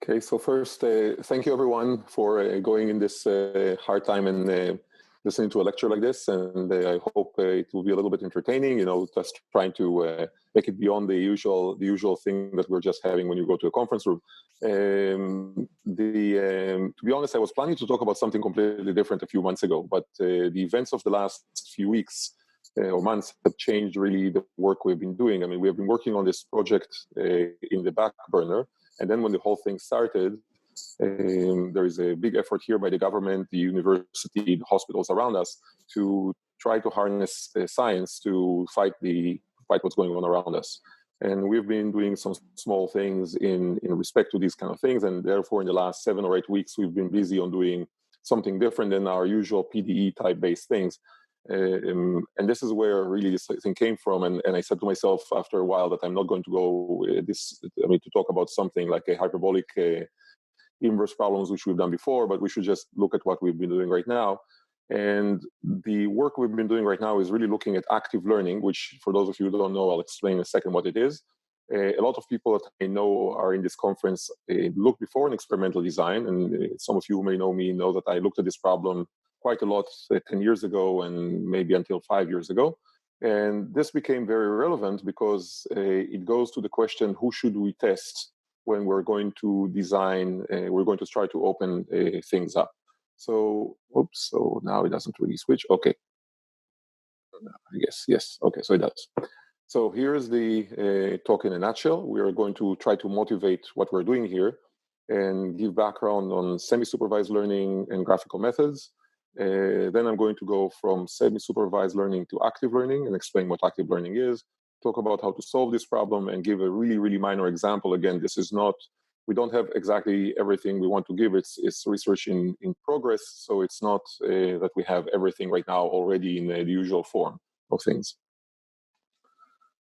Okay, so first, thank you everyone for going in this hard time and listening to a lecture like this. And I hope it will be a little bit entertaining. You know, just trying to make it beyond the usual thing that we're just having when you go to a conference room. To be honest, I was planning to talk about something completely different a few months ago, but the events of the last few weeks or months have changed really the work we've been doing. I mean, we have been working on this project in the back burner. And then when the whole thing started, there is a big effort here by the government, the university, the hospitals around us to try to harness science to fight what's going on around us. And we've been doing some small things in respect to these kind of things. And therefore, in the last 7 or 8 weeks, we've been busy on doing something different than our usual PDE type based things. And this is where really this thing came from. And I said to myself after a while that I'm not going to go to talk about something like a hyperbolic inverse problems, which we've done before, but we should just look at what we've been doing right now. And the work we've been doing right now is really looking at active learning, which for those of you who don't know, I'll explain in a second what it is. A lot of people that I know are in this conference looked before in experimental design. And some of you who may know me know that I looked at this problem quite a lot 10 years ago and maybe until 5 years ago. And this became very relevant because it goes to the question, who should we test when we're going to design, we're going to try to open things up. So, so now it doesn't really switch. Okay. I guess, yes. Okay, so it does. So here's the talk in a nutshell. We are going to try to motivate what we're doing here and give background on semi-supervised learning and graphical methods. Then I'm going to go from semi-supervised learning to active learning and explain what active learning is, talk about how to solve this problem, and give a really, really minor example. Again, this is not, we don't have exactly everything we want to give. It's research in progress, so it's not that we have everything right now already in the usual form of things.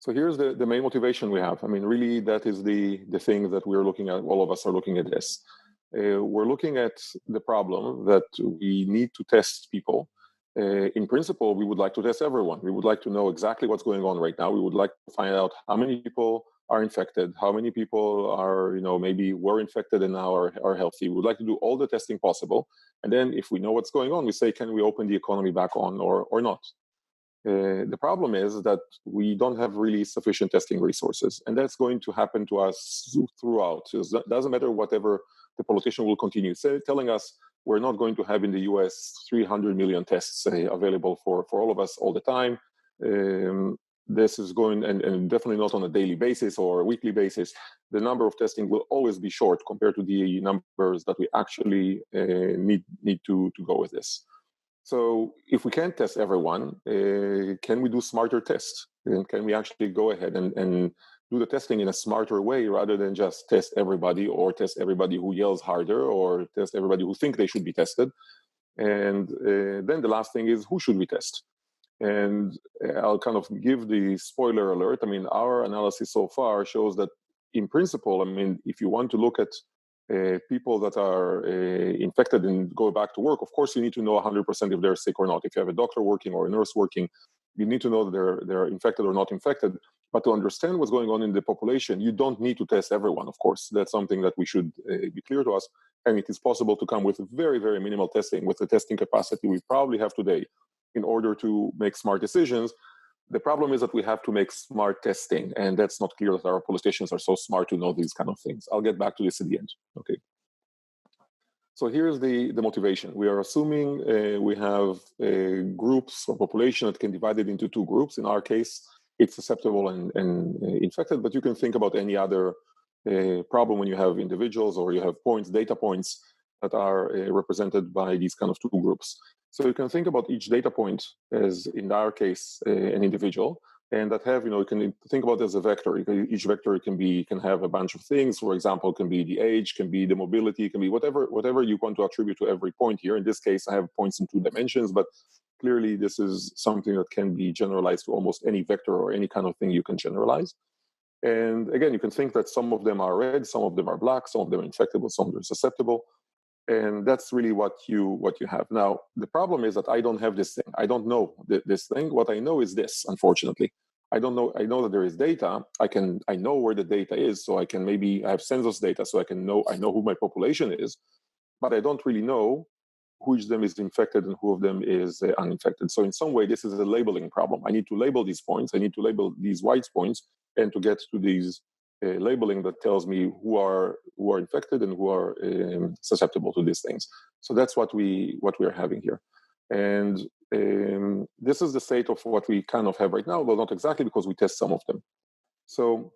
So here's the main motivation we have. I mean, really, that is the thing that we're looking at. All of us are looking at this. We're looking at the problem that we need to test people. In principle, we would like to test everyone. We would like to know exactly what's going on right now. We would like to find out how many people are infected, how many people are, maybe were infected and now are healthy. We would like to do all the testing possible. And then if we know what's going on, we say, can we open the economy back on or not? The problem is that we don't have really sufficient testing resources. And that's going to happen to us throughout. It doesn't matter whatever the politician will continue telling us. We're not going to have in the US 300 million tests available for all of us all the time. This is going, and definitely not on a daily basis or a weekly basis. The number of testing will always be short compared to the numbers that we actually need to go with this. So if we can't test everyone, can we do smarter tests? And can we actually go ahead and do the testing in a smarter way rather than just test everybody or test everybody who yells harder or test everybody who think they should be tested? And then the last thing is, who should we test? And I'll kind of give the spoiler alert. I mean, our analysis so far shows that in principle, I mean, if you want to look at people that are infected and go back to work, of course, you need to know 100% if they're sick or not. If you have a doctor working or a nurse working, you need to know that they're infected or not infected. But to understand what's going on in the population, you don't need to test everyone, of course. That's something that we should be clear to us. And it is possible to come with very, very minimal testing, with the testing capacity we probably have today in order to make smart decisions. The problem is that we have to make smart testing, and that's not clear that our politicians are so smart to know these kind of things. I'll get back to this at the end. Okay. So here's the motivation. We are assuming we have groups or population that can be divided into two groups. In our case, it's susceptible and infected, but you can think about any other problem when you have individuals or you have data points that are represented by these kind of two groups. So you can think about each data point as, in our case, an individual, and that have, you can think about it as a vector. Each vector can have a bunch of things. For example, it can be the age, can be the mobility, can be whatever you want to attribute to every point here. In this case, I have points in 2 dimensions, but clearly this is something that can be generalized to almost any vector or any kind of thing you can generalize. And again, you can think that some of them are red, some of them are black, some of them are infectable, some of them are susceptible. And that's really what you have. Now, the problem is that I don't have this thing. I don't know this thing. What I know is this, unfortunately. I don't know. I know that there is data. I know where the data is, so I have census data, so I know who my population is, but I don't really know which of them is infected and who of them is uninfected. So in some way, this is a labeling problem. I need to label these points. I need to label these white points, and to get to these labeling that tells me who are infected and who are susceptible to these things. So that's what we are having here. And this is the state of what we kind of have right now, but not exactly, because we test some of them. So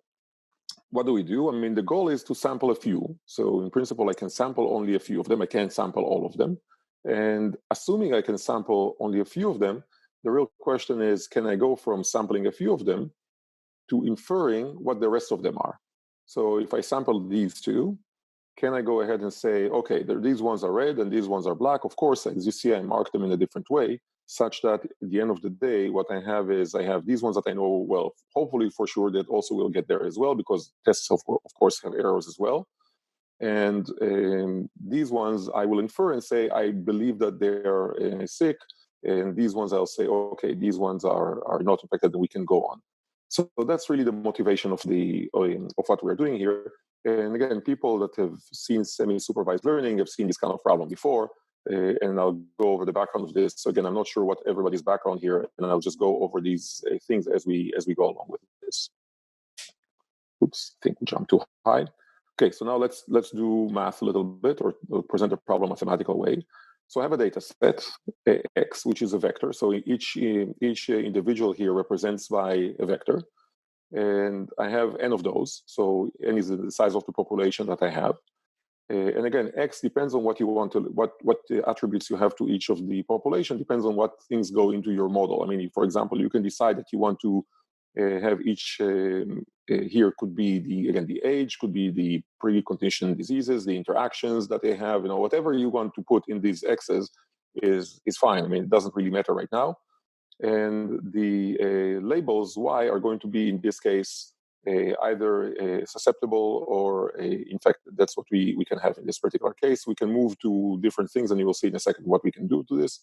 what do we do? I mean, the goal is to sample a few. So in principle, I can sample only a few of them. I can't sample all of them. And assuming I can sample only a few of them, the real question is, can I go from sampling a few of them to inferring what the rest of them are? So if I sample these two, can I go ahead and say, okay, these ones are red and these ones are black? Of course, as you see, I mark them in a different way, such that at the end of the day, what I have is I have these ones that I know, well, hopefully for sure, that also will get there as well, because tests, of course, have errors as well. And these ones I will infer and say, I believe that they're sick. And these ones I'll say, okay, these ones are not infected, and we can go on. So that's really the motivation of what we're doing here. And again, people that have seen semi-supervised learning have seen this kind of problem before. And I'll go over the background of this. So again, I'm not sure what everybody's background here, and I'll just go over these things as we go along with this. Oops, I think we jumped too high. Okay, so now let's do math a little bit, or present a problem mathematical way. So I have a data set, X, which is a vector. So each individual here represents by a vector. And I have n of those. So n is the size of the population that I have. And again, X depends on what you want to, what attributes you have to each of the population, depends on what things go into your model. I mean, for example, you can decide that you want to have each, here could be the age, could be the preconditioned diseases, the interactions that they have, whatever you want to put in these X's is fine. I mean, it doesn't really matter right now. And the labels Y are going to be, in this case, either susceptible or infected. That's what we can have in this particular case. We can move to different things, and you will see in a second what we can do to this.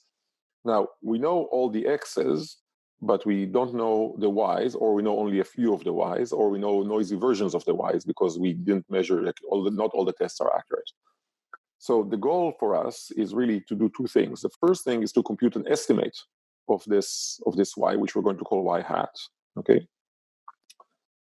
Now, we know all the X's, but we don't know the Y's, or we know only a few of the Y's, or we know noisy versions of the Y's because we didn't measure, not all the tests are accurate. So the goal for us is really to do two things. The first thing is to compute an estimate of this Y, which we're going to call Y hat, okay?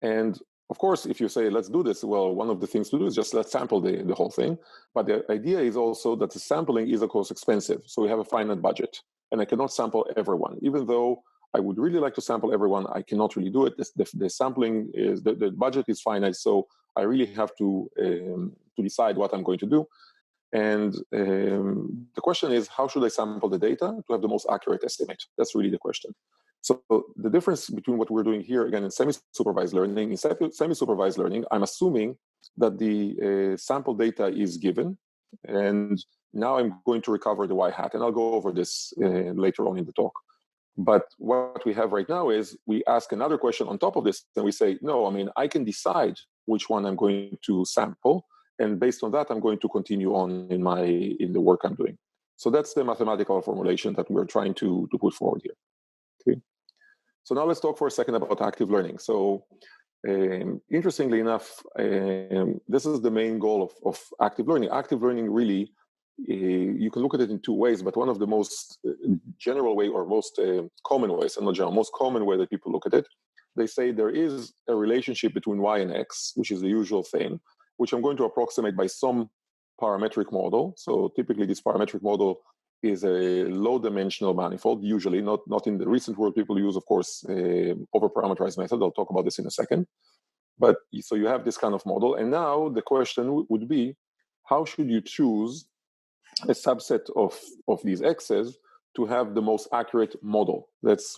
And of course, if you say, let's do this, well, one of the things to do is just let's sample the whole thing. But the idea is also that the sampling is, of course, expensive. So we have a finite budget, and I cannot sample everyone. Even though I would really like to sample everyone, I cannot really do it. The sampling is, the budget is finite, so I really have to decide what I'm going to do. And the question is, how should I sample the data to have the most accurate estimate? That's really the question. So the difference between what we're doing here, again, in semi-supervised learning, I'm assuming that the sample data is given, and now I'm going to recover the Y hat, and I'll go over this later on in the talk. But what we have right now is we ask another question on top of this, and we say, no, I mean, I can decide which one I'm going to sample, and based on that, I'm going to continue on in the work I'm doing. So that's the mathematical formulation that we're trying to put forward here. Okay. So now let's talk for a second about active learning. So interestingly enough, this is the main goal of active learning. Active learning really, you can look at it in two ways, but one of the most general way, or most common ways, and not general, most common way that people look at it, they say there is a relationship between Y and X, which is the usual thing, which I'm going to approximate by some parametric model. So typically this parametric model is a low-dimensional manifold, usually, not in the recent world. People use, of course, over-parameterize method. I'll talk about this in a second. But so you have this kind of model. And now the question would be, how should you choose a subset of these X's to have the most accurate model? That's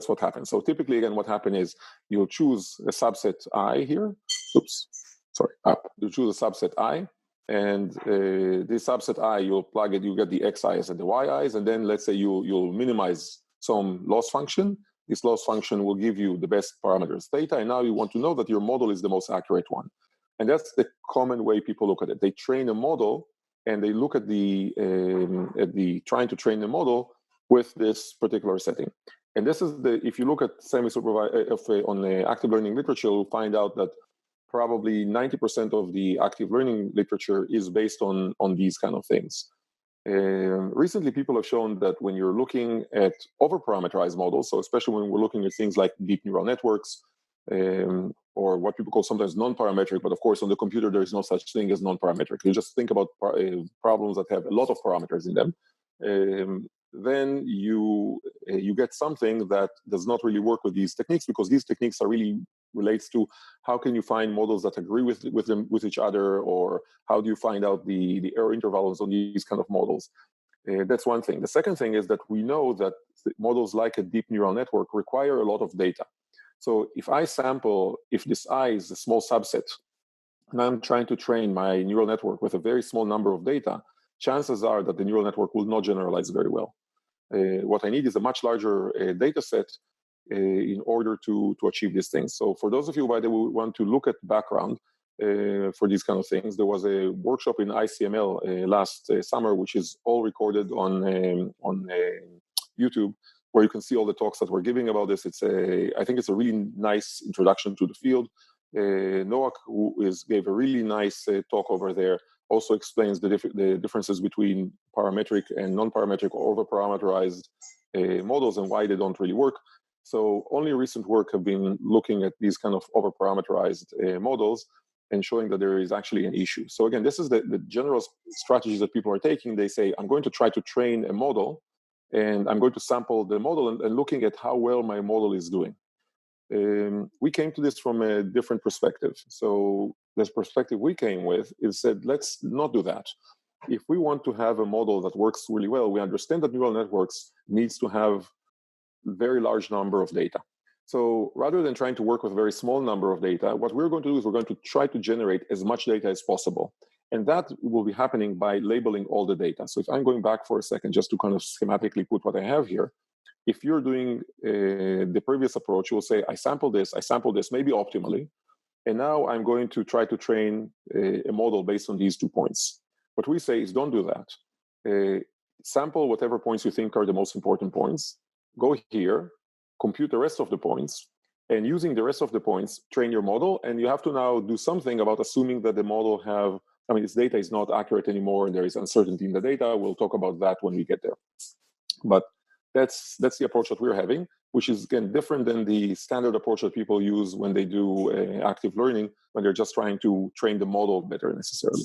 what happens. So typically, again, what happens is you'll choose a subset I here. Oops, sorry, up. You choose a subset I. And this subset I, you'll plug it, you get the xi's and the yi's, and then let's say you'll minimize some loss function. This loss function will give you the best parameters theta, and now you want to know that your model is the most accurate one. And that's the common way people look at it. They train a model, and they look at the trying to train the model with this particular setting. And this is if you look at semi-supervised on the active learning literature, you'll find out that probably 90% of the active learning literature is based on these kind of things. Recently, people have shown that when you're looking at over-parameterized models, so especially when we're looking at things like deep neural networks, or what people call sometimes non-parametric, but of course on the computer there is no such thing as non-parametric. You just think about problems that have a lot of parameters in them. Then you get something that does not really work with these techniques, because these techniques are really relates to how can you find models that agree with each other, or how do you find out the error intervals on these kind of models. That's one thing. The second thing is that we know that models like a deep neural network require a lot of data. So if this I is a small subset, and I'm trying to train my neural network with a very small number of data, chances are that the neural network will not generalize very well. What I need is a much larger data set in order to achieve these things. So for those of you, by the way, who want to look at background for these kind of things, there was a workshop in ICML last summer, which is all recorded on YouTube, where you can see all the talks that we're giving about this. I think it's a really nice introduction to the field. Noah, who gave a really nice talk over there, also explains the differences between parametric and non-parametric or over-parameterized models and why they don't really work. So only recent work have been looking at these kind of over-parameterized models and showing that there is actually an issue. So again, this is the general strategies that people are taking. They say, I'm going to try to train a model, and I'm going to sample the model and looking at how well my model is doing. We came to this from a different perspective. So this perspective we came with is that let's not do that. If we want to have a model that works really well, we understand that neural networks needs to have a very large number of data. So rather than trying to work with a very small number of data, what we're going to do is we're going to try to generate as much data as possible. And that will be happening by labeling all the data. So if I'm going back for a second, just to kind of schematically put what I have here, if you're doing the previous approach, you'll say, I sample this, maybe optimally, and now I'm going to try to train a model based on these 2 points. What we say is don't do that. Sample whatever points you think are the most important points, go here, compute the rest of the points, and using the rest of the points, train your model, and you have to now do something about assuming that the model its data is not accurate anymore, and there is uncertainty in the data. We'll talk about that when we get there. But that's the approach that we're having, which is, again, different than the standard approach that people use when they do active learning, when they're just trying to train the model better necessarily.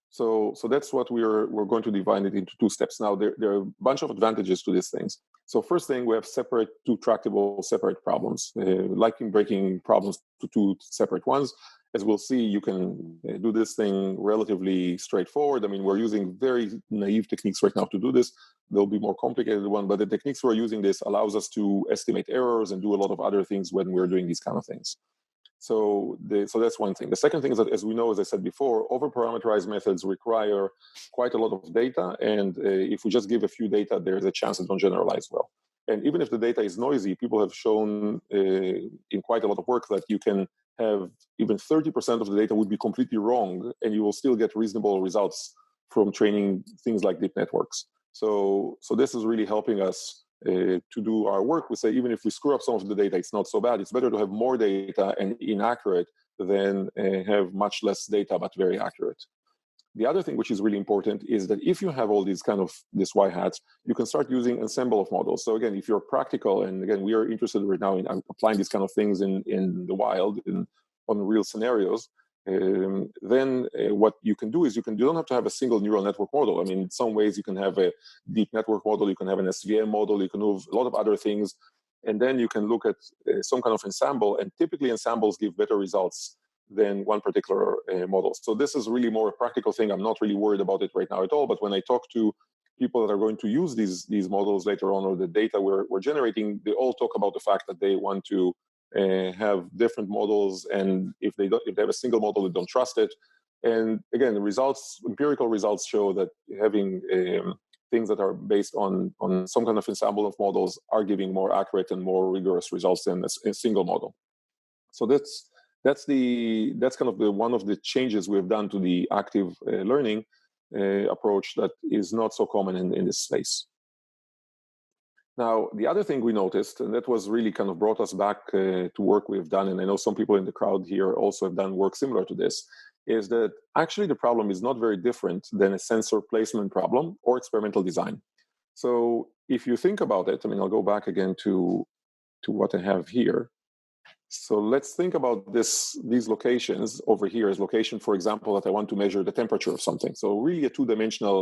So that's what we're going to divide it into 2 steps. Now, there are a bunch of advantages to these things. So first thing, we have two tractable separate problems, like in breaking problems to 2 separate ones. As we'll see, you can do this thing relatively straightforward. I mean, we're using very naive techniques right now to do this. There'll be more complicated one, but the techniques we're using this allows us to estimate errors and do a lot of other things when we're doing these kind of things. So that's one thing. The second thing is that, as we know, as I said before, over-parameterized methods require quite a lot of data. And if we just give a few data, there's a chance it don't generalize well. And even if the data is noisy, people have shown in quite a lot of work that you can have even 30% of the data would be completely wrong, and you will still get reasonable results from training things like deep networks. So this is really helping us to do our work. We say, even if we screw up some of the data, it's not so bad. It's better to have more data and inaccurate than have much less data but very accurate. The other thing which is really important is that if you have all these kind of these y-hats, you can start using ensemble of models. So again, if you're practical, and again, we are interested right now in applying these kind of things in the wild, on real scenarios, then what you can do is you don't have to have a single neural network model. I mean, in some ways you can have a deep network model, you can have an SVM model, you can have a lot of other things, and then you can look at some kind of ensemble, and typically ensembles give better results than one particular model. So this is really more a practical thing. I'm not really worried about it right now at all, but when I talk to people that are going to use these models later on, or the data we're generating, they all talk about the fact that they want to have different models, and if they have a single model, they don't trust it. And again, empirical results show that having things that are based on some kind of ensemble of models are giving more accurate and more rigorous results than a single model. So that's kind of one of the changes we've done to the active learning approach that is not so common in this space. Now, the other thing we noticed, and that was really kind of brought us back to work we've done, and I know some people in the crowd here also have done work similar to this, is that actually the problem is not very different than a sensor placement problem or experimental design. So if you think about it, I mean, I'll go back again to what I have here. So let's think about these locations over here as location, for example, that I want to measure the temperature of something. So really a two-dimensional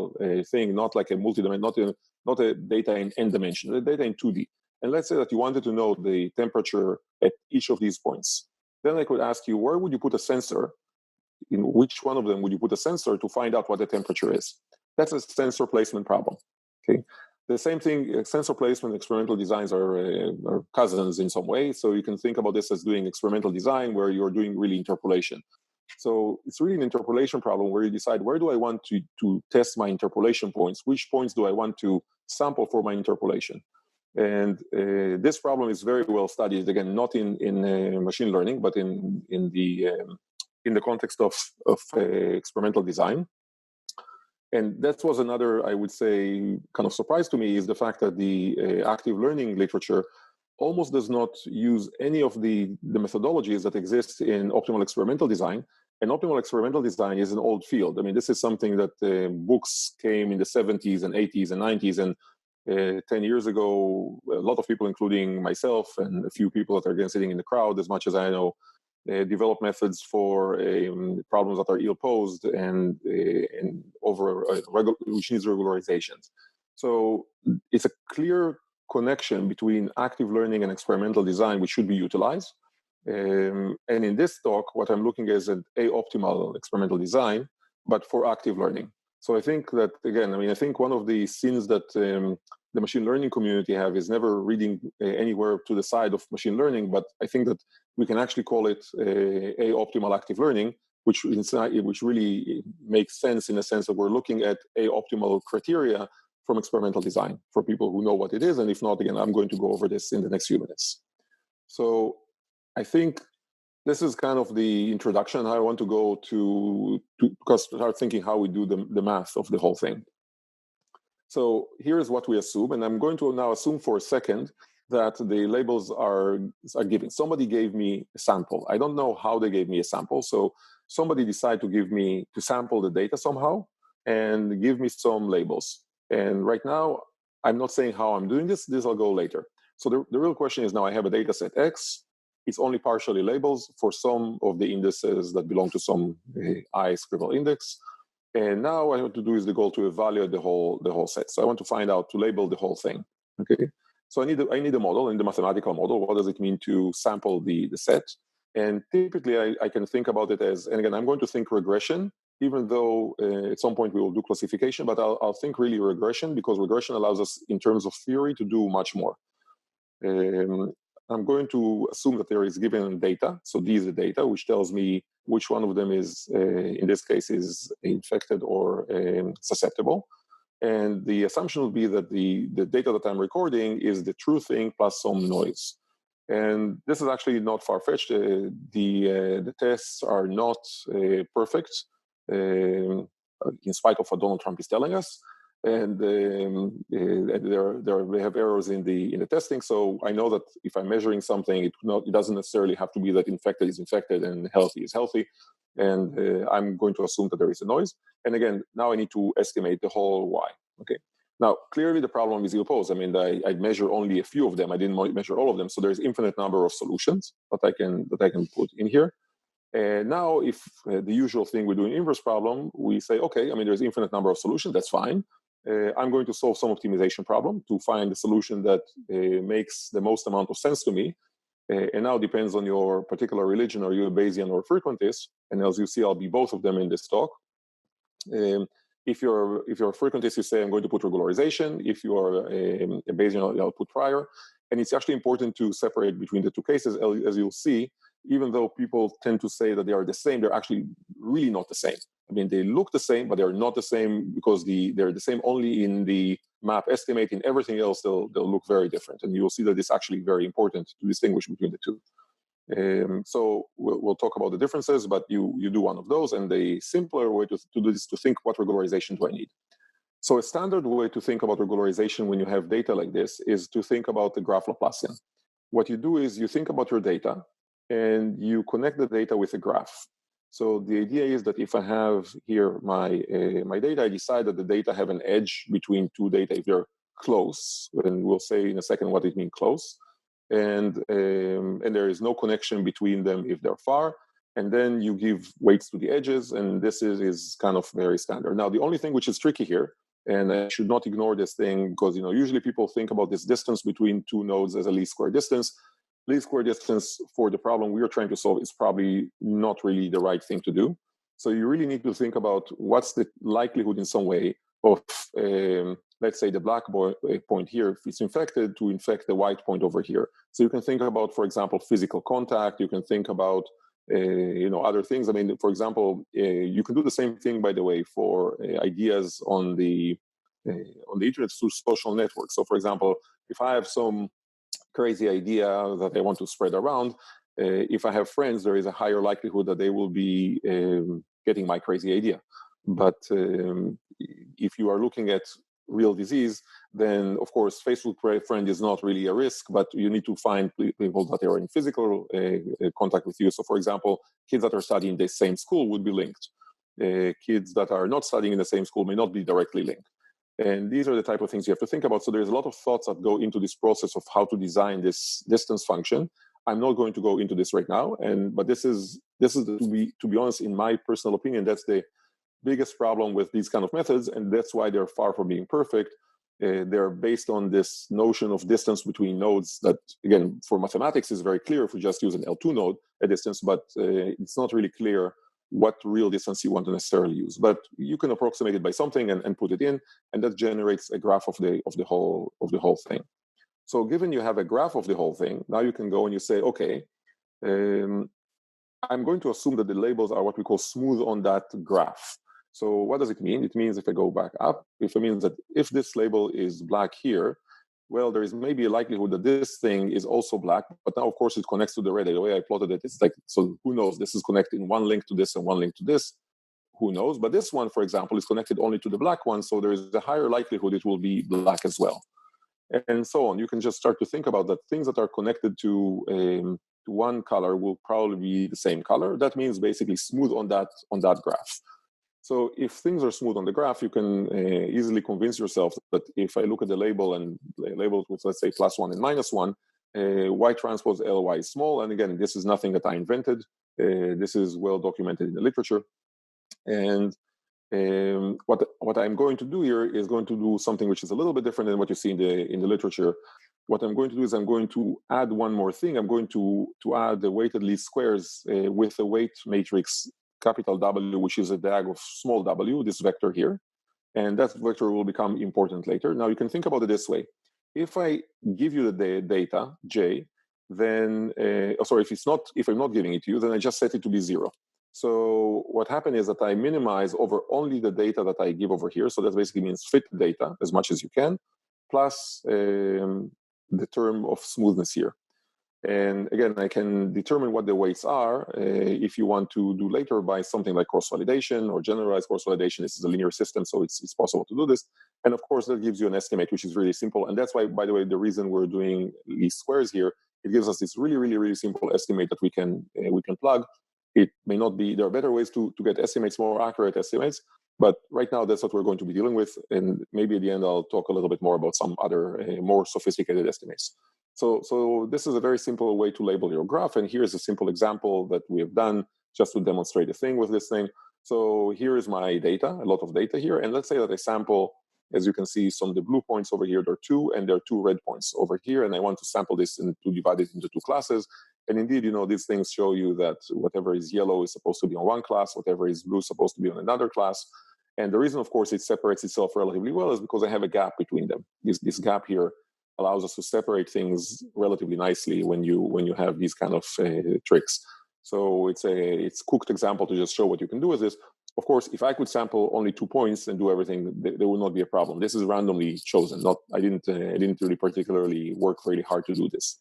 thing, not like a multi-dimensional, not a data in n dimension, the data in 2D. And let's say that you wanted to know the temperature at each of these points. Then I could ask you, where would you put a sensor? In which one of them would you put a sensor to find out what the temperature is? That's a sensor placement problem. Okay. The same thing, sensor placement, experimental designs are cousins in some way. So you can think about this as doing experimental design where you're doing really interpolation. So it's really an interpolation problem where you decide, where do I want to test my interpolation points? Which points do I want to sample for my interpolation? And this problem is very well studied, again, not in machine learning, but in the context of experimental design. And that was another, I would say, kind of surprise to me, is the fact that the active learning literature almost does not use any of the methodologies that exist in optimal experimental design. And optimal experimental design is an old field. I mean, this is something that books came in the 70s and 80s and 90s. And 10 years ago, a lot of people, including myself and a few people that are again sitting in the crowd, as much as I know, develop methods for problems that are ill-posed and over which needs regularizations. So it's a clear connection between active learning and experimental design, which should be utilized. And in this talk, what I'm looking at is an optimal experimental design, but for active learning. So I think that, again, I mean, I think one of the sins that the machine learning community have is never reading anywhere to the side of machine learning, but I think that we can actually call it optimal active learning, which really makes sense in the sense that we're looking at optimal criteria from experimental design for people who know what it is. And if not, again, I'm going to go over this in the next few minutes. So I think this is kind of the introduction. I want to go to start thinking how we do the math of the whole thing. So here's what we assume, and I'm going to now assume for a second that the labels are given. Somebody gave me a sample. I don't know how they gave me a sample. So somebody decided to sample the data somehow and give me some labels. And right now, I'm not saying how I'm doing this. This I'll go later. So the real question is, now I have a data set X. It's only partially labels for some of the indices that belong to some I scribble index. And now what I want to do is the goal to evaluate the whole set. So I want to find out to label the whole thing. Okay. So I need a model, in the mathematical model. What does it mean to sample the set? And typically I can think about it as, and again, I'm going to think regression, even though at some point we will do classification, but I'll think really regression, because regression allows us in terms of theory to do much more. I'm going to assume that there is given data. So D is the data, which tells me which one of them is, in this case, is infected or susceptible. And the assumption would be that the data that I'm recording is the true thing plus some noise. And this is actually not far-fetched. The tests are not perfect, in spite of what Donald Trump is telling us. And they have errors in the testing. So I know that if I'm measuring something, it doesn't necessarily have to be that infected is infected and healthy is healthy. And I'm going to assume that there is a noise. And again, now I need to estimate the whole Y. Okay. Now, clearly the problem is ill-posed. I mean, I measure only a few of them. I didn't measure all of them. So there's infinite number of solutions that I can put in here. And now, if the usual thing we do in inverse problem, we say, okay, I mean, there's infinite number of solutions. That's fine. I'm going to solve some optimization problem to find the solution that makes the most amount of sense to me. And now it depends on your particular religion. Are you a Bayesian or a frequentist? And as you see, I'll be both of them in this talk. If you're a frequentist, you say, I'm going to put regularization. If you are a Bayesian, I'll put prior. And it's actually important to separate between the two cases. As you'll see, even though people tend to say that they are the same, they're actually really not the same. I mean, they look the same, but they're not the same because they're the same only in the map estimate. In everything else, they'll look very different. And you'll see that it's actually very important to distinguish between the two. So we'll talk about the differences, but you do one of those. And the simpler way to do this is to think, what regularization do I need? So a standard way to think about regularization when you have data like this is to think about the graph Laplacin. What you do is you think about your data and you connect the data with a graph. So the idea is that if I have here my data, I decide that the data have an edge between two data if they're close, and we'll say in a second what it means close, and there is no connection between them if they're far, and then you give weights to the edges, and this is kind of very standard. Now, the only thing which is tricky here, and I should not ignore this thing, because usually people think about this distance between two nodes as a least square distance. Least square distance for the problem we are trying to solve is probably not really the right thing to do. So you really need to think about what's the likelihood in some way of, let's say, the black point here, if it's infected, to infect the white point over here. So you can think about, for example, physical contact. You can think about other things. I mean, for example, you can do the same thing, by the way, for ideas on the internet through social networks. So, for example, if I have some crazy idea that I want to spread around, if I have friends, there is a higher likelihood that they will be getting my crazy idea. But if you are looking at real disease, then of course Facebook friend is not really a risk, but you need to find people that are in physical contact with you. So for example, kids that are studying the same school would be linked. Kids that are not studying in the same school may not be directly linked. And these are the type of things you have to think about. So there's a lot of thoughts that go into this process of how to design this distance function. I'm not going to go into this right now, but this is to be honest, in my personal opinion, that's the biggest problem with these kind of methods, and that's why they're far from being perfect. They're based on this notion of distance between nodes that, again, for mathematics is very clear if we just use an L2 node, a distance, but it's not really clear what real distance you want to necessarily use. But you can approximate it by something and put it in, and that generates a graph of the whole thing. So given you have a graph of the whole thing, now you can go and you say, okay, I'm going to assume that the labels are what we call smooth on that graph. So what does it mean? It means if I go back up, it means that if this label is black here, well, there is maybe a likelihood that this thing is also black, but now of course it connects to the red. The way I plotted it, it's like, so who knows? This is connecting one link to this and one link to this. Who knows? But this one, for example, is connected only to the black one, so there is a higher likelihood it will be black as well. And so on. You can just start to think about that things that are connected to one color will probably be the same color. That means basically smooth on that graph. So if things are smooth on the graph, you can easily convince yourself that if I look at the label and label it with, let's say, +1 and -1, Y transpose Ly is small. And again, this is nothing that I invented. This is well documented in the literature. And what I'm going to do here is going to do something which is a little bit different than what you see in the literature. What I'm going to do is I'm going to add one more thing. I'm going to add the weighted least squares with the weight matrix capital W, which is a diag of small w, this vector here. And that vector will become important later. Now you can think about it this way. If I give you the data, J, then, if I'm not giving it to you, then I just set it to be 0. So what happened is that I minimize over only the data that I give over here. So that basically means fit the data as much as you can, plus the term of smoothness here. And again, I can determine what the weights are if you want to do later by something like cross-validation or generalized cross-validation. This is a linear system, so it's possible to do this. And of course, that gives you an estimate, which is really simple. And that's why, by the way, the reason we're doing least squares here, it gives us this really, really, really simple estimate that we can plug. It may not be, there are better ways to get estimates, more accurate estimates, but right now that's what we're going to be dealing with. And maybe at the end, I'll talk a little bit more about some other more sophisticated estimates. So this is a very simple way to label your graph. And here's a simple example that we have done just to demonstrate a thing with this thing. So here is my data, a lot of data here. And let's say that I sample, as you can see, some of the blue points over here, there are 2, and there are 2 red points over here. And I want to sample this and to divide it into 2 classes. And indeed, these things show you that whatever is yellow is supposed to be on one class, whatever is blue is supposed to be on another class. And the reason, of course, it separates itself relatively well is because I have a gap between them. This gap here allows us to separate things relatively nicely when you have these kind of tricks. So it's cooked example to just show what you can do with this. Of course, if I could sample only 2 points and do everything, there would not be a problem. This is randomly chosen. I didn't really particularly work really hard to do this.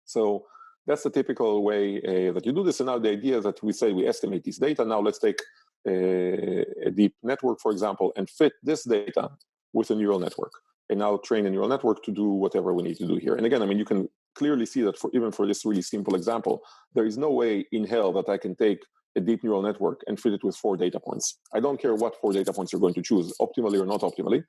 So that's the typical way that you do this. And now the idea is that we say we estimate this data. Now let's take a deep network, for example, and fit this data with a neural network, and now train a neural network to do whatever we need to do here. And again, I mean, you can clearly see that even for this really simple example, there is no way in hell that I can take a deep neural network and fit it with 4 data points. I don't care what 4 data points you're going to choose, optimally or not optimally.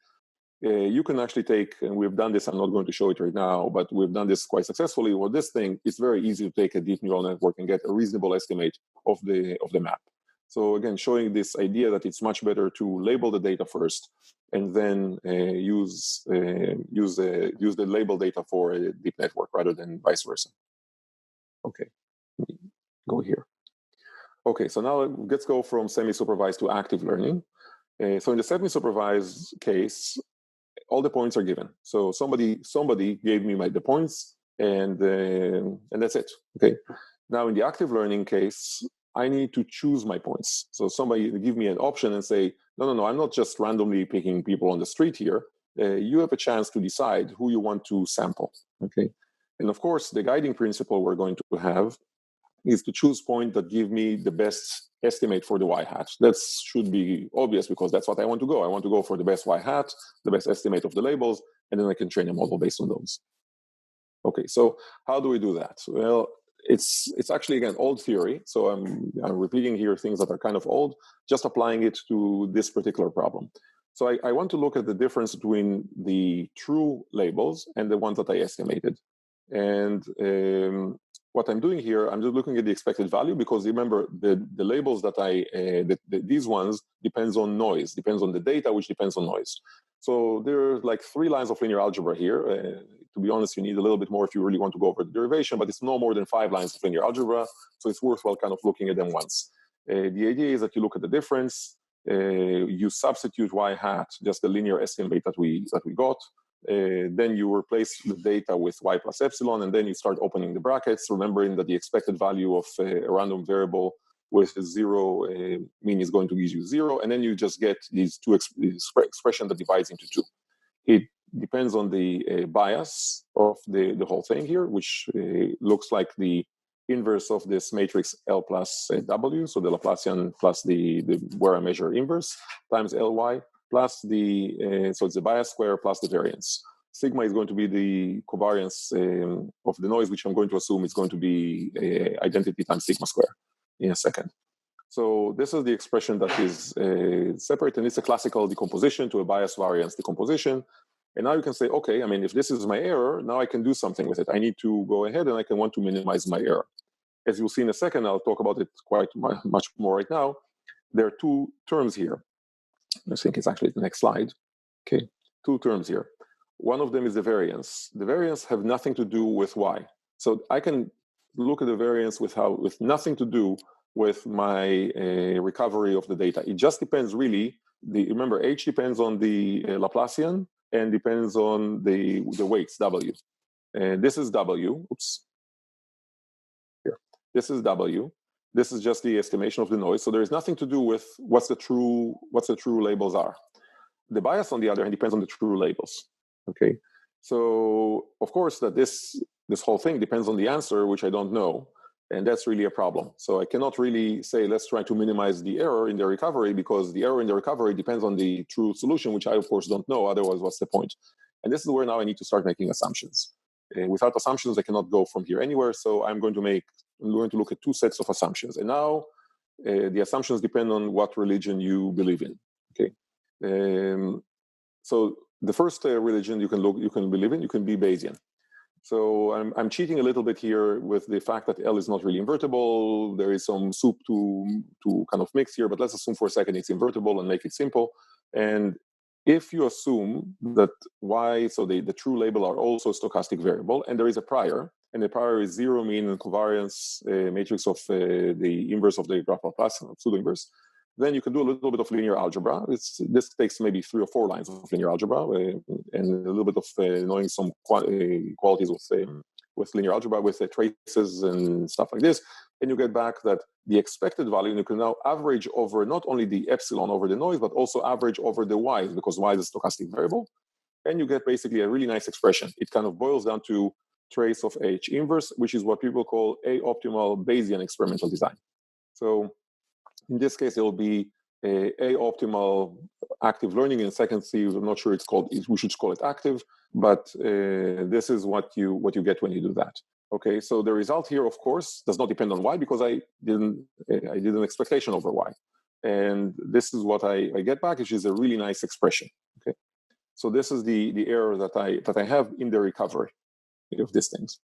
You can actually take, and we've done this, I'm not going to show it right now, but we've done this quite successfully. With this thing, it's very easy to take a deep neural network and get a reasonable estimate of the map. So again, showing this idea that it's much better to label the data first and then use the label data for a deep network rather than vice versa. Okay, go here. Okay, so now let's go from semi-supervised to active learning. So in the semi-supervised case, all the points are given. So somebody gave me the points, and that's it. Okay. Now in the active learning case, I need to choose my points. So somebody give me an option and say, no, I'm not just randomly picking people on the street here. You have a chance to decide who you want to sample. Okay. And of course, the guiding principle we're going to have is to choose points that give me the best estimate for the y-hat. That should be obvious because that's what I want to go. I want to go for the best y-hat, the best estimate of the labels, and then I can train a model based on those. Okay, so how do we do that? Well, it's actually, again, old theory. So I'm repeating here things that are kind of old, just applying it to this particular problem. So I want to look at the difference between the true labels and the ones that I estimated. And what I'm doing here, I'm just looking at the expected value because remember the labels that these ones depends on noise, depends on the data, which depends on noise. So there's like 3 lines of linear algebra here. To be honest, you need a little bit more if you really want to go over the derivation, but it's no more than 5 lines of linear algebra. So it's worthwhile kind of looking at them once. The idea is that you look at the difference, you substitute y-hat, just the linear estimate that we got. Then you replace the data with y plus epsilon, and then you start opening the brackets, remembering that the expected value of a random variable with 0 mean is going to give you 0, and then you just get these two expression that divides into 2. It depends on the bias of the whole thing here, which looks like the inverse of this matrix L plus W, so the Laplacin plus the where I measure inverse times Ly plus so it's the bias square plus the variance. Sigma is going to be the covariance of the noise, which I'm going to assume is going to be identity times sigma square in a second. So this is the expression that is separate, and it's a classical decomposition to a bias variance decomposition. And now you can say, okay, I mean, if this is my error, now I can do something with it. I need to go ahead and I can want to minimize my error. As you'll see in a second, I'll talk about it quite much more right now. There are 2 terms here. I think it's actually the next slide. Okay, 2 terms here. One of them is the variance. The variance have nothing to do with y. So I can look at the variance with nothing to do with my recovery of the data. It just depends really. Remember, h depends on the Laplacian and depends on the weights w. And this is w. Oops. Here. This is w. This is just the estimation of the noise. So there is nothing to do with what's the true labels are. The bias, on the other hand, depends on the true labels. Okay. So of course that this whole thing depends on the answer, which I don't know. And that's really a problem. So I cannot really say, let's try to minimize the error in the recovery because the error in the recovery depends on the true solution, which I, of course, don't know. Otherwise, what's the point? And this is where now I need to start making assumptions. Without assumptions, I cannot go from here anywhere. So I'm going to look at 2 sets of assumptions. And now the assumptions depend on what religion you believe in. Okay. So the first religion you can believe in, you can be Bayesian. So I'm cheating a little bit here with the fact that L is not really invertible. There is some soup to kind of mix here, but let's assume for a second it's invertible and make it simple. And if you assume that y, so the true label are also stochastic variable, and there is a prior, and the prior is 0 mean and covariance matrix of the inverse of the graphical plus pseudo inverse, then you can do a little bit of linear algebra. This takes maybe 3 or 4 lines of linear algebra and a little bit of knowing some qualities with linear algebra, with traces and stuff like this. And you get back that the expected value, and you can now average over not only the epsilon over the noise, but also average over the y, because y is a stochastic variable. And you get basically a really nice expression. It kind of boils down to trace of H inverse, which is what people call a optimal Bayesian experimental design. So in this case, it will be optimal active learning. In second C, I'm not sure we should call it active, but this is what you get when you do that. Okay, so the result here, of course, does not depend on Y because I did an expectation over Y. And this is what I get back, which is a really nice expression. Okay, so this is the error that I have in the recovery of these things.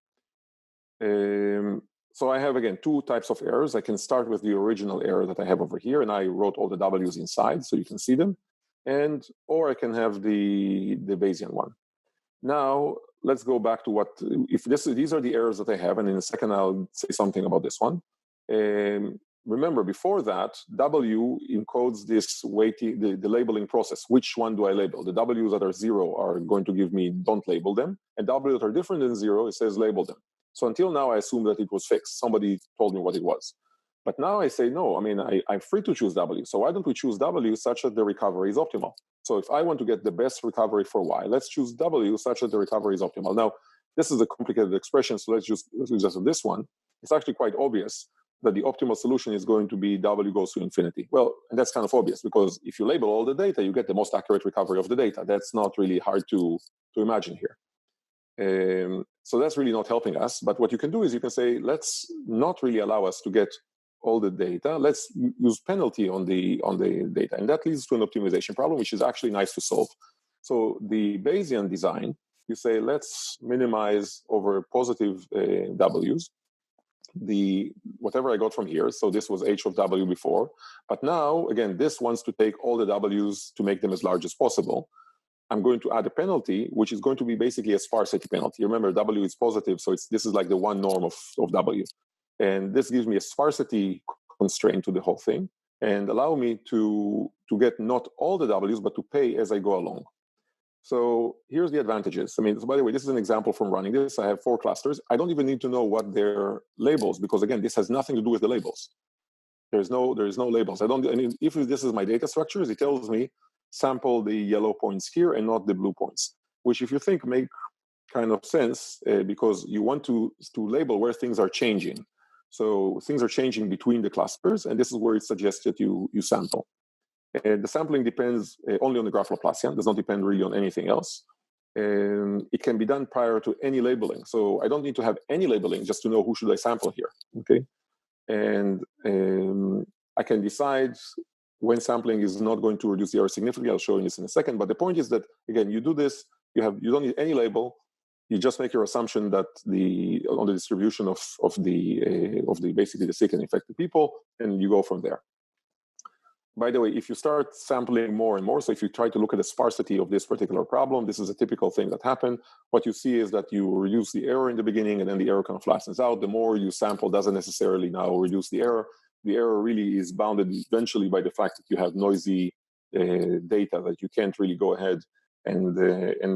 So I have, again, two types of errors. I can start with the original error that I have over here, and I wrote all the W's inside so you can see them. Or I can have the Bayesian one. Now, let's go back to these are the errors that I have, and in a second I'll say something about this one. Remember, before that, W encodes this weighting, the labeling process. Which one do I label? The W's that are 0 are going to give me don't label them, and W that are different than 0, it says label them. So until now, I assumed that it was fixed. Somebody told me what it was. But now I say, no, I mean, I'm free to choose W. So why don't we choose W such that the recovery is optimal? So if I want to get the best recovery for Y, let's choose W such that the recovery is optimal. Now, this is a complicated expression, so let's just this one. It's actually quite obvious that the optimal solution is going to be W goes to infinity. Well, and that's kind of obvious because if you label all the data, you get the most accurate recovery of the data. That's not really hard to imagine here. So that's really not helping us. But what you can do is you can say, let's not really allow us to get all the data. Let's use penalty on the data. And that leads to an optimization problem, which is actually nice to solve. So the Bayesian design, you say, let's minimize over positive W's. Whatever I got from here, so this was H of W before, but now, again, this wants to take all the W's to make them as large as possible. I'm going to add a penalty, which is going to be basically a sparsity penalty. Remember, W is positive, so this is like the one norm of W. And this gives me a sparsity constraint to the whole thing and allow me to get not all the W's, but to pay as I go along. So here's the advantages. I mean, so by the way, this is an example from running this. I have 4 clusters. I don't even need to know what their labels, because again, this has nothing to do with the labels. There's no labels. If this is my data structures, it tells me sample the yellow points here and not the blue points, which if you think make kind of sense because you want to label where things are changing. So things are changing between the clusters, and this is where it suggests that you sample. The sampling depends only on the graph Laplacian, does not depend really on anything else. It can be done prior to any labeling. So I don't need to have any labeling just to know who should I sample here, okay? And I can decide when sampling is not going to reduce the error significantly. I'll show you this in a second. But the point is that, again, you do this, you don't need any label. You just make your assumption that on the distribution of basically the sick and infected people, and you go from there. By the way, if you start sampling more and more, so if you try to look at the sparsity of this particular problem, this is a typical thing that happened. What you see is that you reduce the error in the beginning, and then the error kind of flattens out. The more you sample doesn't necessarily now reduce the error. The error really is bounded eventually by the fact that you have noisy data that you can't really go ahead and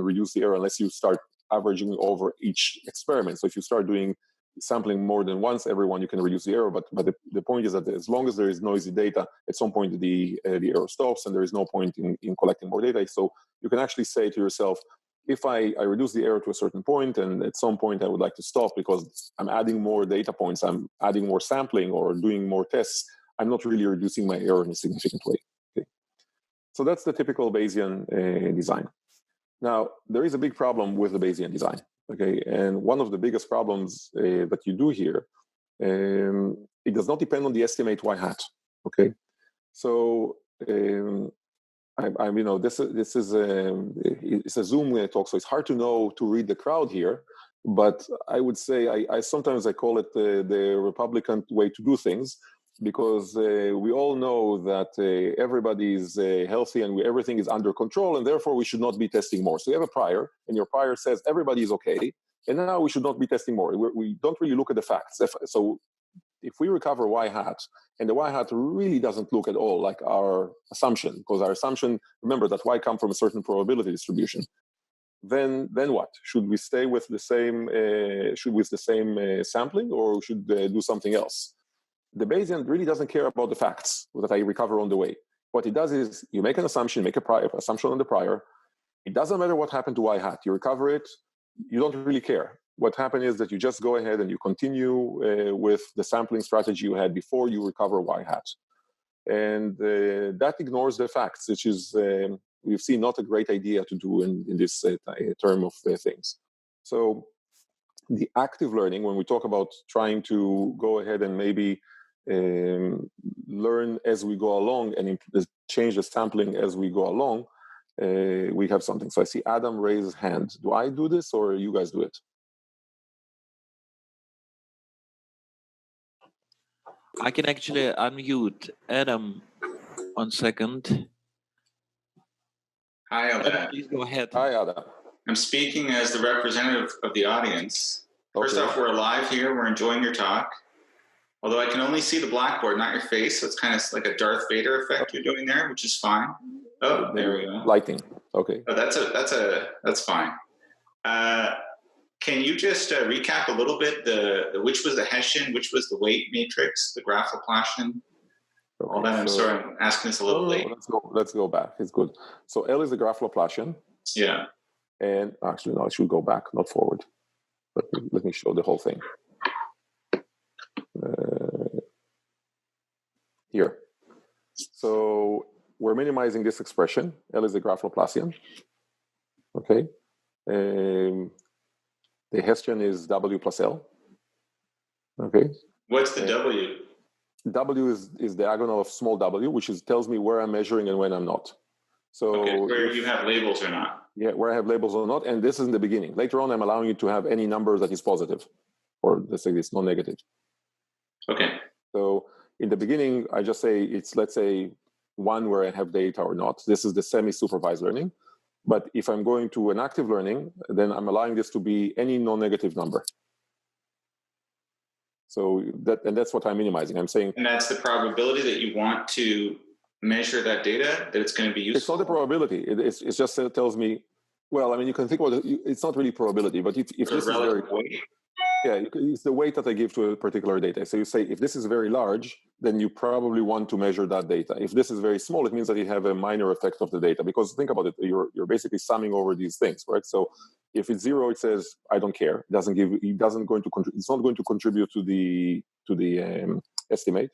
reduce the error unless you start averaging over each experiment. So if you start doing sampling more than once, every one you can reduce the error. But the point is that as long as there is noisy data, at some point the error stops, and there is no point in collecting more data. So you can actually say to yourself, if I reduce the error to a certain point, and at some point I would like to stop because I'm adding more data points, I'm adding more sampling or doing more tests, I'm not really reducing my error in a significant way. Okay. So that's the typical Bayesian design. Now, there is a big problem with the Bayesian design. Okay, and one of the biggest problems that you do here, it does not depend on the estimate y hat. Okay, so this is it's a Zoom talk, so it's hard to know to read the crowd here. But I would say I sometimes call it the Republican way to do things, because we all know that everybody is healthy and everything is under control, and therefore we should not be testing more. So you have a prior, and your prior says everybody is okay, and now we should not be testing more. We don't really look at the facts. So if we recover y hat, and the y hat really doesn't look at all like our assumption, because our assumption, remember that y come from a certain probability distribution, then what? Should we stay with the same sampling, or should do something else? The Bayesian really doesn't care about the facts that I recover on the way. What it does is you make an assumption, make a prior assumption on the prior. It doesn't matter what happened to y hat. You recover it, you don't really care. What happened is that you just go ahead and you continue with the sampling strategy you had before you recover y hat. And that ignores the facts, which is, we've seen, not a great idea to do in this term of things. So the active learning, when we talk about trying to go ahead and maybe learn as we go along and change the sampling as we go along, we have something. So I see Adam raise his hand. Do I do this or you guys do it? I can actually unmute Adam 1 second. Hi, Eldad. Adam, please go ahead. Hi, Adam. I'm speaking as the representative of the audience. First off, we're live here. We're enjoying your talk. Although I can only see the blackboard, not your face. So it's kind of like a Darth Vader effect you're doing there, which is fine. Oh, there we go. Lighting. Okay. Oh, that's fine. Can you just recap a little bit which was the Hessian, which was the weight matrix, the graph Laplacin? Okay, all that. I'm sorry, I'm asking this a little late. Let's go back. It's good. So L is the graph Laplacin. Yeah. And actually, no, I should go back, not forward. But let me show the whole thing. Here. So we're minimizing this expression. L is the graph Laplacian. Okay. The Hessian is W plus L. Okay. What's the W? W is diagonal of small w, which tells me where I'm measuring and when I'm not. So okay, where you have labels or not. Yeah, where I have labels or not, and this is in the beginning. Later on, I'm allowing you to have any number that is positive, or let's say it's non-negative. Okay. So in the beginning, I just say it's, let's say, 1 where I have data or not. This is the semi-supervised learning. But if I'm going to an active learning, then I'm allowing this to be any non-negative number. So that's what I'm minimizing. I'm saying, and that's the probability that you want to measure that data, that it's going to be useful. It's not the probability. It's just it tells me. Well, I mean, you can think about it. It's not really probability, but if this is very weight. Yeah, it's the weight that I give to a particular data. So you say if this is very large, then you probably want to measure that data. If this is very small, it means that you have a minor effect of the data. Because think about it, you're basically summing over these things, right? So if it's 0, it says I don't care. It's not going to contribute to the estimate.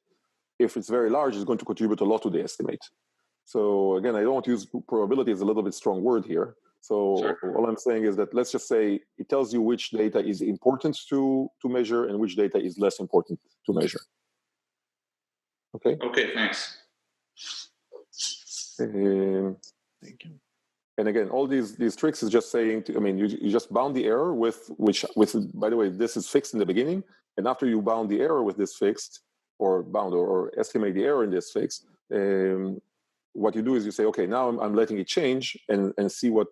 If it's very large, it's going to contribute a lot to the estimate. So again, I don't want to use probability as a little bit strong word here. So sure. All I'm saying is that let's just say it tells you which data is important to measure and which data is less important to measure. Okay? Okay, thanks. Thank you. And again, all these tricks is just saying, you just bound the error with, by the way, this is fixed in the beginning. And after you bound the error with this fixed, or bound or estimate the error in this fixed, what you do is you say, okay, now I'm letting it change and see what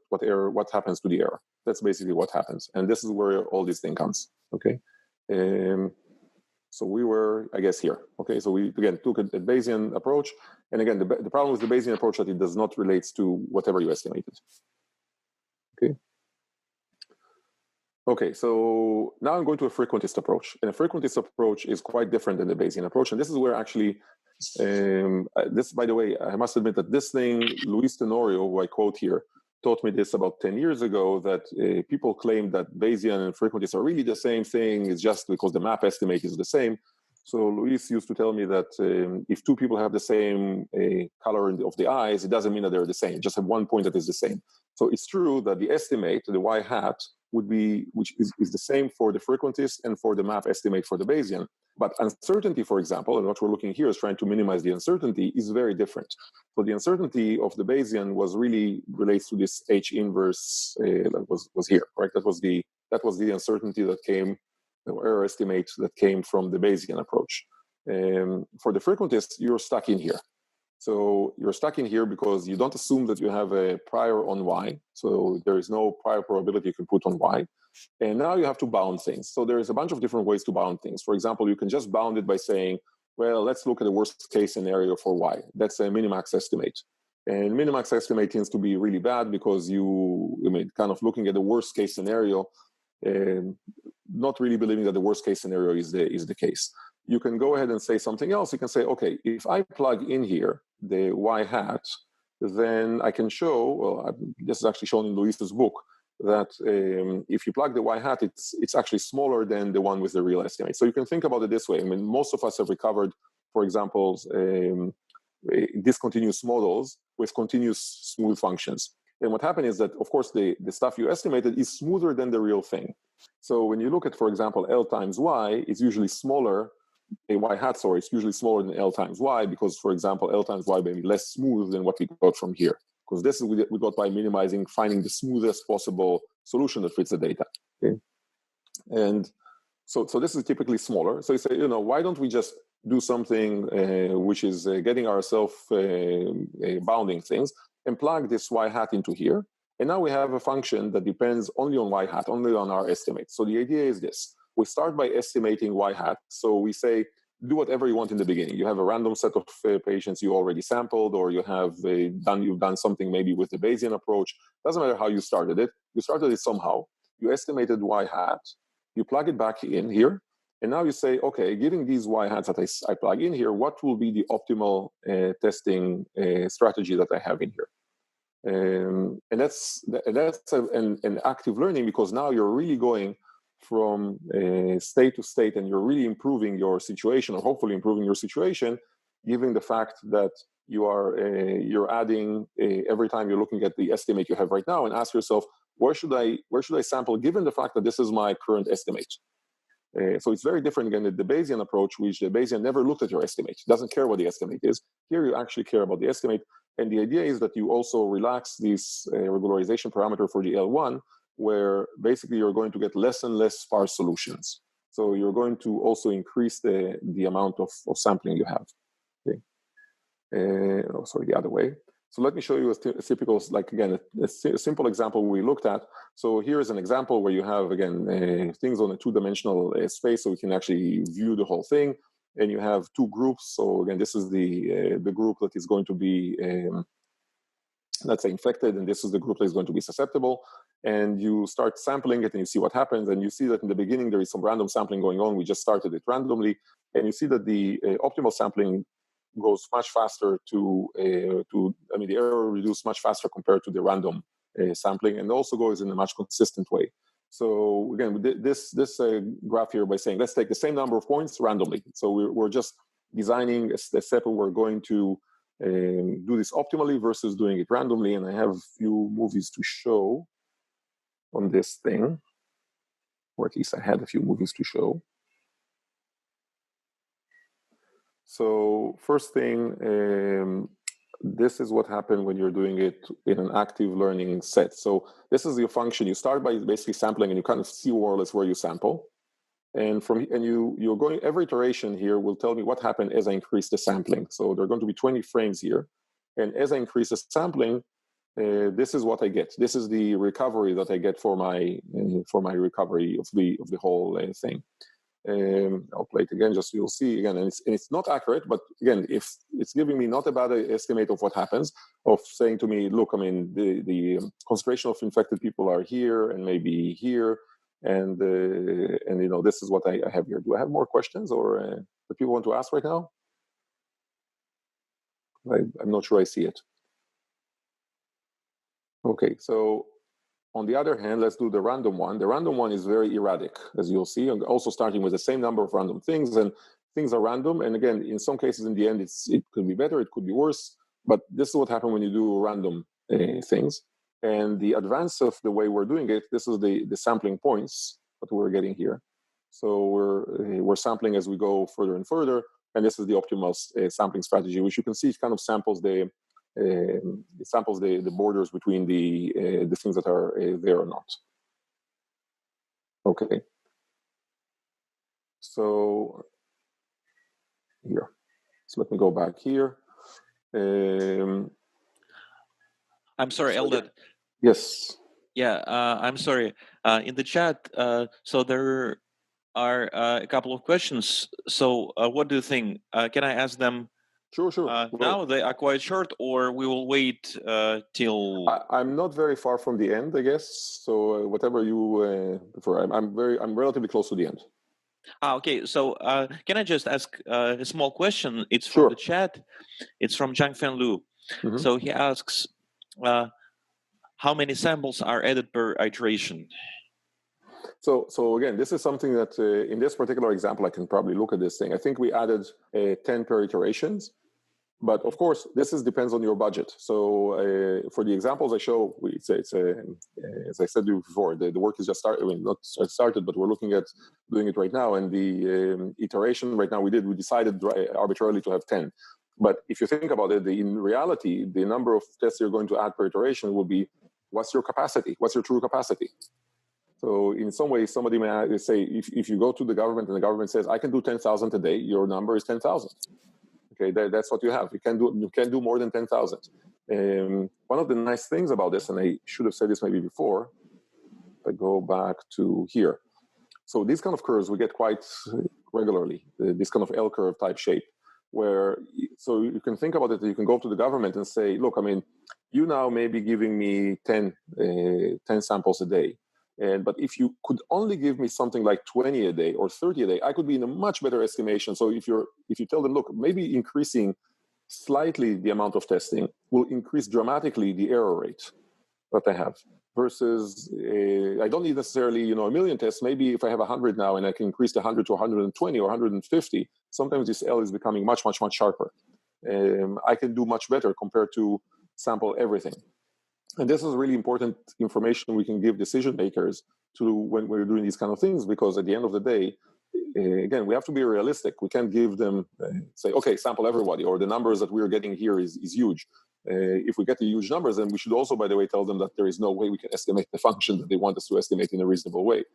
happens to the error. That's basically what happens. And this is where all this thing comes, okay? So we were, I guess, here, okay? So we, again, took a Bayesian approach. And again, the problem with the Bayesian approach that it does not relate to whatever you estimated, okay? Okay, so now I'm going to a frequentist approach. And a frequentist approach is quite different than the Bayesian approach. And this is where actually, this, by the way, I must admit that this thing, Luis Tenorio, who I quote here, taught me this about 10 years ago, that people claim that Bayesian and frequentist are really the same thing. It's just because the map estimate is the same. So Luis used to tell me that if two people have the same color of the eyes, it doesn't mean that they're the same. Just have one point that is the same. So it's true that the estimate, the y hat, would be, which is the same for the frequentist and for the map estimate for the Bayesian. But uncertainty, for example, and what we're looking here is trying to minimize the uncertainty, is very different. So the uncertainty of the Bayesian relates to this H inverse that was here, right? That was the uncertainty that came, the error estimate that came from the Bayesian approach. For the frequentist, you're stuck in here. So you're stuck in here because you don't assume that you have a prior on Y. So there is no prior probability you can put on Y. And now you have to bound things. So there's a bunch of different ways to bound things. For example, you can just bound it by saying, well, let's look at the worst case scenario for Y. That's a minimax estimate. And minimax estimate tends to be really bad because kind of looking at the worst case scenario, not really believing that the worst case scenario is the case. You can go ahead and say something else. You can say, okay, if I plug in here the y hat, then I can show, well, this is actually shown in Luis's book, that if you plug the y hat, it's actually smaller than the one with the real estimate. So you can think about it this way. Most of us have recovered, for example, discontinuous models with continuous smooth functions. And what happened is that, of course, the stuff you estimated is smoother than the real thing. So when you look at, for example, L times Y, it's usually smaller, Y hat, sorry, it's usually smaller than L times Y because, for example, L times Y may be less smooth than what we got from here. Because this is we got by minimizing, finding the smoothest possible solution that fits the data. Okay? And so this is typically smaller. So you say, why don't we just do something which is getting ourselves bounding things and plug this Y hat into here. And now we have a function that depends only on Y hat, only on our estimate. So the idea is this. We start by estimating Y hat. So we say, do whatever you want in the beginning. You have a random set of patients you already sampled, or you have you've done something maybe with the Bayesian approach. Doesn't matter how you started it. You started it somehow. You estimated Y hat. You plug it back in here. And now you say, okay, given these Y hats that I plug in here, what will be the optimal testing strategy that I have in here? And that's an active learning, because now you're really going from state to state, and you're really improving your situation, or hopefully improving your situation, given the fact that you're adding every time you're looking at the estimate you have right now, and ask yourself, where should I sample, given the fact that this is my current estimate? So it's very different again than the Bayesian approach, which the Bayesian never looked at your estimate. It doesn't care what the estimate is. Here you actually care about the estimate. And the idea is that you also relax this regularization parameter for the L1, where basically you're going to get less and less sparse solutions. So you're going to also increase the amount of sampling you have. Okay. The other way. So let me show you a typical, like again, a simple example we looked at. So here's an example where you have, again, things on a two-dimensional space, so we can actually view the whole thing. And you have two groups. So again, this is the group that is going to be, let's say, infected, and this is the group that is going to be susceptible. And you start sampling it, and you see what happens. And you see that in the beginning, there is some random sampling going on. We just started it randomly. And you see that the optimal sampling goes much faster the error reduced much faster compared to the random sampling, and also goes in a much consistent way. So again, this graph here by saying, let's take the same number of points randomly. So we're just designing a step where we're going to do this optimally versus doing it randomly. And I have a few movies to show on this thing, or at least I had a few movies to show. So first thing, this is what happened when you're doing it in an active learning set. So this is your function. You start by basically sampling, and you kind of see more or less where you sample. And you're going, every iteration here will tell me what happened as I increase the sampling. So there are going to be 20 frames here. And as I increase the sampling, this is what I get. This is the recovery that I get for my recovery of the whole thing. I'll play it again just so you'll see again, and it's not accurate, but again, if it's giving me not a bad estimate of what happens, of saying to me, look, I mean, the concentration of infected people are here and maybe here, and this is what I have here. Do I have more questions, or that people want to ask right now? I'm not sure I see it. Okay, so on the other hand, let's do the random one. The random one is very erratic, as you'll see, and also starting with the same number of random things, and things are random. And again, in some cases, in the end, it could be better, it could be worse, but this is what happens when you do random things. And the advance of the way we're doing it, this is the sampling points that we're getting here. So we're sampling as we go further and further, and this is the optimal sampling strategy, which you can see kind of samples the borders between the things that are there or not. Okay. So here, so let me go back here. I'm sorry, Eldad. Yes. Yeah, I'm sorry. In the chat, so there are a couple of questions. So what do you think? Can I ask them? Sure. Now they are quite short, or we will wait till. I'm not very far from the end, I guess. So whatever you prefer. I'm relatively close to the end. Okay. So can I just ask a small question? It's from Sure. the chat. It's from Zhang Fenlu. Mm-hmm. So he asks, how many samples are added per iteration? So again, this is something that in this particular example, I can probably look at this thing. I think we added 10 per iterations. But of course, this depends on your budget. So for the examples I show, as I said before, the work is just started. I mean, not started, but we're looking at doing it right now. And the iteration right now we decided arbitrarily to have 10. But if you think about it, in reality, the number of tests you're going to add per iteration will be, what's your capacity? What's your true capacity? So in some way, somebody may say, if you go to the government and the government says, I can do 10,000 a day, your number is 10,000. Okay, that's what you have. You can do more than 10,000. One of the nice things about this, and I should have said this maybe before, if I go back to here. So these kind of curves we get quite regularly, this kind of L curve type shape, where, so you can think about it, you can go to the government and say, look, I mean, you now may be giving me 10 samples a day. But if you could only give me something like 20 a day or 30 a day, I could be in a much better estimation. So if you tell them, look, maybe increasing slightly the amount of testing will increase dramatically the error rate that I have. Versus, I don't need necessarily, a million tests. Maybe if I have 100 now and I can increase the 100 to 120 or 150, sometimes this L is becoming much, much, much sharper. I can do much better compared to sample everything. And this is really important information we can give decision makers to when we're doing these kind of things, because at the end of the day, again, we have to be realistic. We can't give them, say, okay, sample everybody, or the numbers that we're getting here is huge. If we get the huge numbers, then we should also, by the way, tell them that there is no way we can estimate the function that they want us to estimate in a reasonable way.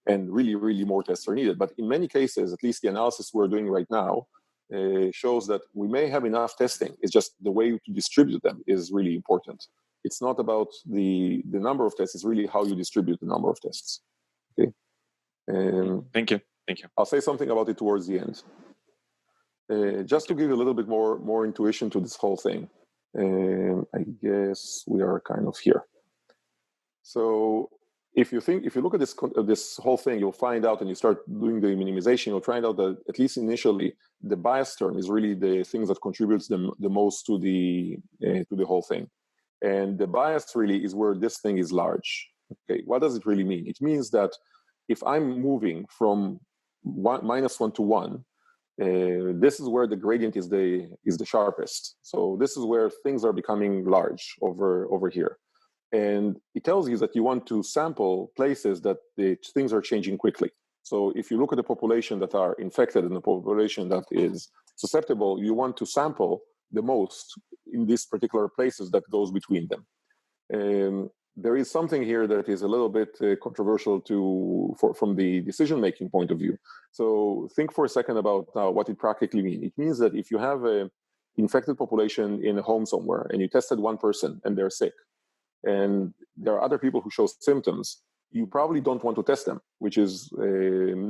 And really, really more tests are needed. But in many cases, at least the analysis we're doing right now, shows that we may have enough testing. It's just the way to distribute them is really important. It's not about the number of tests, it's really how you distribute the number of tests. Okay. Thank you. I'll say something about it towards the end. Just to give you a little bit more intuition to this whole thing. I guess we are kind of here. So if you look at this whole thing, you'll find out, and you start doing the minimization, you'll find out that at least initially, the bias term is really the things that contributes the most to the whole thing. And the bias really is where this thing is large. Okay, what does it really mean? It means that if I'm moving from -1 to 1, this is where the gradient is the sharpest. So this is where things are becoming large over here. And it tells you that you want to sample places that the things are changing quickly. So if you look at the population that are infected and the population that is susceptible, you want to sample the most in these particular places that goes between them. There is something here that is a little bit controversial from the decision-making point of view. So think for a second about what it practically means. It means that if you have an infected population in a home somewhere and you tested one person and they're sick, and there are other people who show symptoms, you probably don't want to test them, which is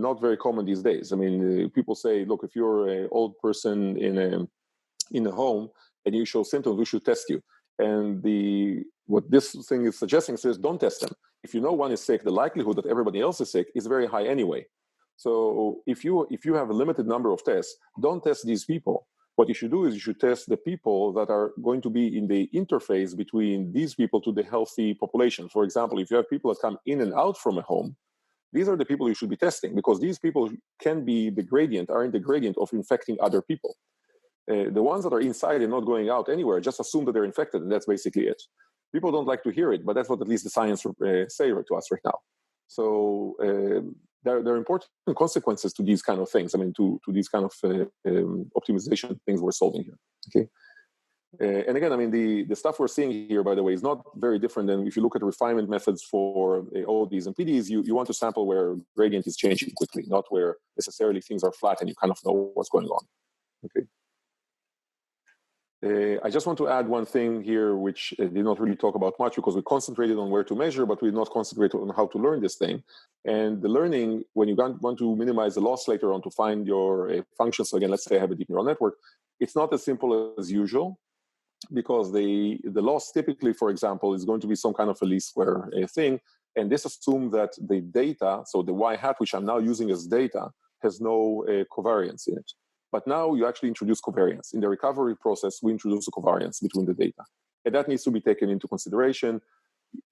not very common these days. I mean, people say, look, if you're an old person in a home and you show symptoms, we should test you. And what this thing is suggesting says, don't test them. If you know one is sick, the likelihood that everybody else is sick is very high anyway. So if you have a limited number of tests, don't test these people. What you should do is you should test the people that are going to be in the interface between these people to the healthy population. For example, if you have people that come in and out from a home, these are the people you should be testing, because these people are in the gradient of infecting other people. The ones that are inside and not going out anywhere, just assume that they're infected, and that's basically it. People don't like to hear it, but that's what at least the science say to us right now. So there are important consequences to these kind of things. I mean, to these kind of optimization things we're solving here. Okay. And again, I mean, the stuff we're seeing here, by the way, is not very different than if you look at refinement methods for ODs and PDEs. You want to sample where gradient is changing quickly, not where necessarily things are flat and you kind of know what's going on. Okay. I just want to add one thing here, which did not really talk about much, because we concentrated on where to measure, but we did not concentrate on how to learn this thing. And the learning, when you want to minimize the loss later on to find your functions, so again, let's say I have a deep neural network, it's not as simple as usual, because the loss typically, for example, is going to be some kind of a least square thing. And this assumes that the data, so the y hat, which I'm now using as data, has no covariance in it. But now you actually introduce covariance. In the recovery process, we introduce a covariance between the data. And that needs to be taken into consideration.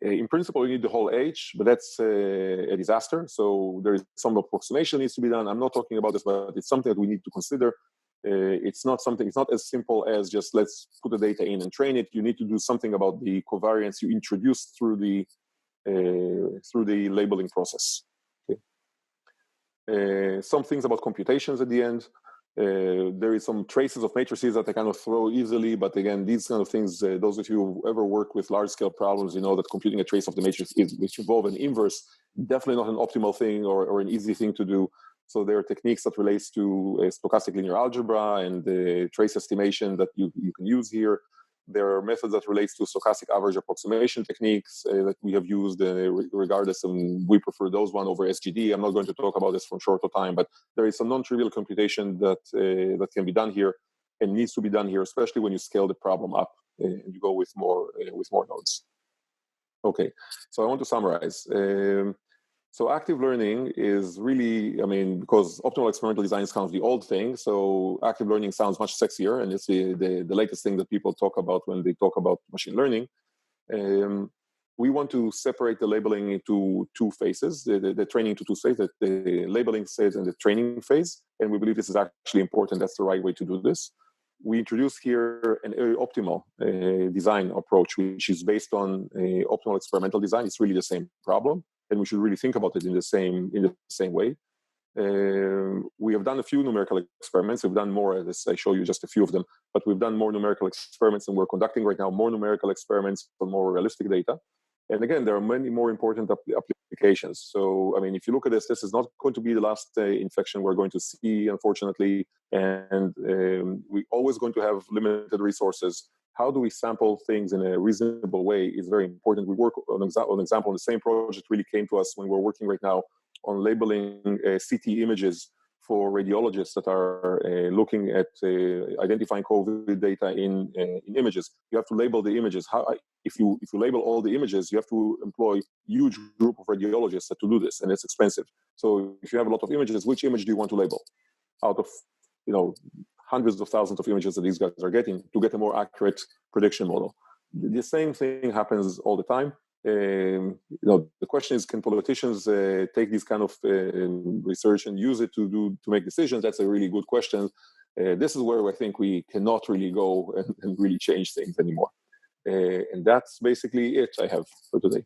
In principle, you need the whole H, but that's a disaster. So there is some approximation needs to be done. I'm not talking about this, but it's something that we need to consider. It's not as simple as just let's put the data in and train it. You need to do something about the covariance you introduce through the labeling process. Okay. Some things about computations at the end. There is some traces of matrices that I kind of throw easily, but again, these kind of things, those of you who ever work with large-scale problems, you know that computing a trace of the matrix which involve an inverse, definitely not an optimal thing or an easy thing to do. So there are techniques that relates to stochastic linear algebra and the trace estimation that you can use here. There are methods that relates to stochastic average approximation techniques that we have used regardless, and we prefer those one over SGD. I'm not going to talk about this from short of time, but there is some non-trivial computation that can be done here and needs to be done here, especially when you scale the problem up and you go with more nodes. Okay, so I want to summarize. So active learning is really, because optimal experimental design sounds the old thing, so active learning sounds much sexier, and it's the latest thing that people talk about when they talk about machine learning. We want to separate the labeling into two phases, the training into two phases, the labeling phase and the training phase, and we believe this is actually important. That's the right way to do this. We introduce here an optimal design approach, which is based on optimal experimental design. It's really the same problem, and we should really think about it in the same way. We have done a few numerical experiments. We've done more, as I show you just a few of them, but we've done more numerical experiments, and we're conducting right now more numerical experiments on more realistic data. And again, there are many more important applications. So, if you look at this is not going to be the last infection we're going to see, unfortunately, and we're always going to have limited resources. How do we sample things in a reasonable way is very important. We work on example, the same project really came to us when we're working right now on labeling CT images for radiologists that are looking at identifying COVID data in images. You have to label the images. If you label all the images, you have to employ huge group of radiologists to do this, and it's expensive. So if you have a lot of images, which image do you want to label out of hundreds of thousands of images that these guys are getting to get a more accurate prediction model? The same thing happens all the time. The question is, can politicians take this kind of research and use it to make decisions? That's a really good question. This is where I think we cannot really go and really change things anymore. And that's basically it I have for today.